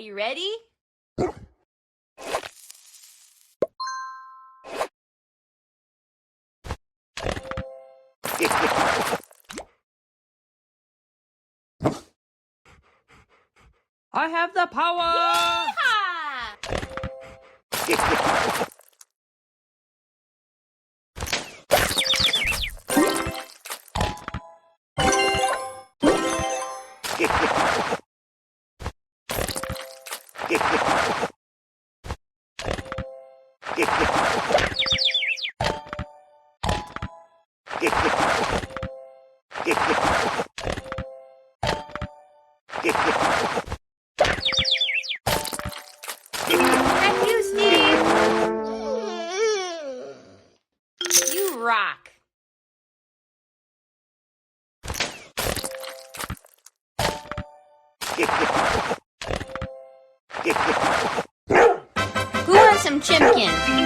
Are you ready? I have the power! Yeehaw! Thank you, Steve. You rock. Who wants some chimpkin?